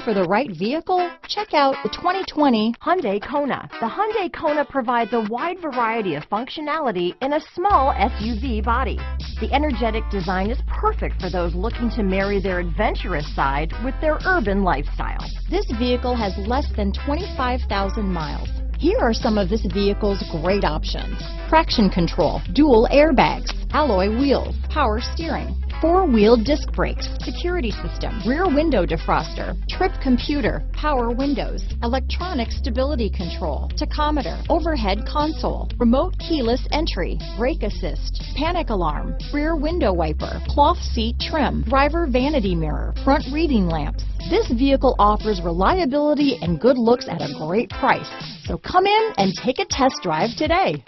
for the right vehicle? Check out the 2020 Hyundai Kona. The Hyundai Kona provides a wide variety of functionality in a small SUV body. The energetic design is perfect for those looking to marry their adventurous side with their urban lifestyle. This vehicle has less than 25,000 miles. Here are some of this vehicle's great options: traction control, dual airbags, alloy wheels, power steering, four-wheel disc brakes, security system, rear window defroster, trip computer, power windows, electronic stability control, tachometer, overhead console, remote keyless entry, brake assist, panic alarm, rear window wiper, cloth seat trim, driver vanity mirror, front reading lamps. This vehicle offers reliability and good looks at a great price. So come in and take a test drive today.